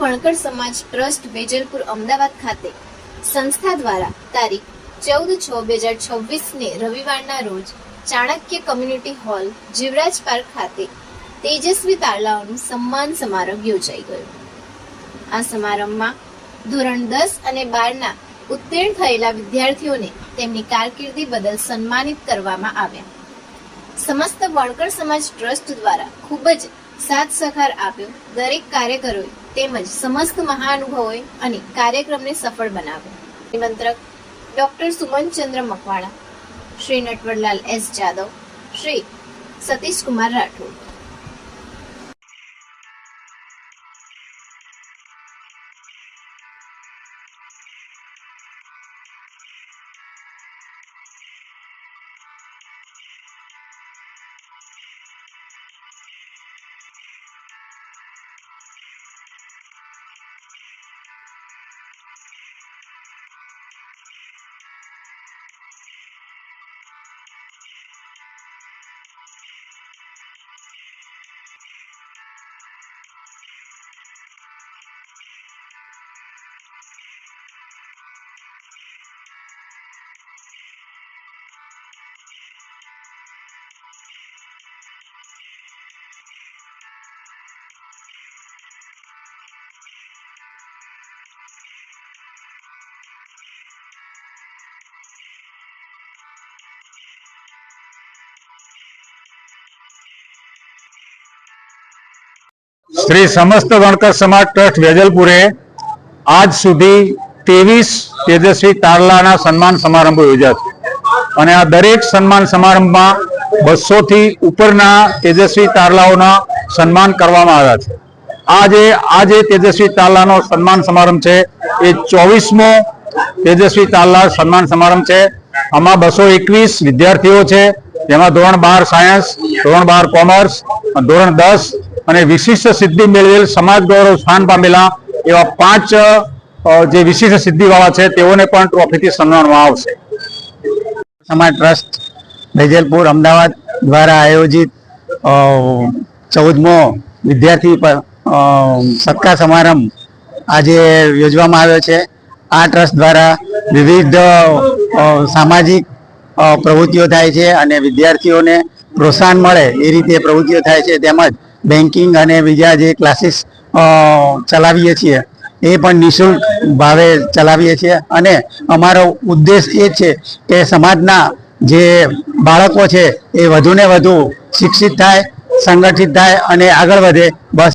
વણકર સમાજ ટ્રસ્ટ વેજલપુર અમદાવાદ ખાતે સંસ્થા દ્વારા તારીખ 14/6/2026 ને રવિવારના રોજ Chanakya community hall Jivraj park ખાતે તેજસ્વી તારલાઓનું સન્માન સમારંભ યોજાઈ ગયો। આ સમારંભમાં ધોરણ 10 અને 12ના ઉત્તીર્ણ થયેલા વિદ્યાર્થીઓને તેમની કારકિર્દી બદલ સન્માનિત કરવામાં આવ્યા। સમસ્ત વણકર સમાજ ટ્રસ્ટ દ્વારા ખૂબ જ સાથ સહકાર આપ્યો। દરેક કાર્યકરોએ તેમજ સમસ્ત મહાનુભાવોએ અને કાર્યક્રમને સફળ બનાવ્યો। નિમંત્રક ડોક્ટર સુમનચંદ્ર મકવાણા, શ્રી નટવરલાલ એસ જાદવ, શ્રી સતીશ કુમાર રાઠોડ। श्री समस्त वणकर समाज ट्रस्ट वेजलपुरे आज सुधी 23 तेजस्वी तारलाना सन्मान समारंभ योजा छे। आ दरेक सन्मान समारंभ में 200 थी उपरना तेजस्वी तारलाओना सन्मान करवामां आव्या छे। आज तेजस्वी तारलानो सन्मान समारंभ छे ए 24मो तेजस्वी तारला सन्मान समारंभ छे। आमां 221 विद्यार्थीओ छे, जेमां धोरण 12 सायन्स, धोरण 12 कॉमर्स, धोरण 10 અને વિશિષ્ટ સિદ્ધિ મેળવેલ સમાજ ગૌરવ સ્થાન પામેલા એવા 5 જે વિશિષ્ટ સિદ્ધિવાળા છે તેઓને પણ ટ્રોફીથી સન્માનવામાં આવશે। समाज ट्रस्ट वेजलपुर अमदावाद द्वारा आयोजित 14मो विद्यार्थी सत्कार समारंभ आज योजवामां आव्यो छे। आ ट्रस्ट द्वारा विविध सामाजिक प्रवृत्तिओ थाय छे अने विद्यार्थीओने प्रोत्साहन मळे ए रीते प्रवृत्तिओ थाय छे। तेमज बेंकिंग अने बीजा जे क्लासीस चलावीए छीए ए पण निःशुल्क भावे चलावीए छीए अने अमारो उद्देश्य ए छे के समाजना जे बाळको छे ए वधु ने वधु शिक्षित थाय, संगठित थाय अने आगळ वधे। बस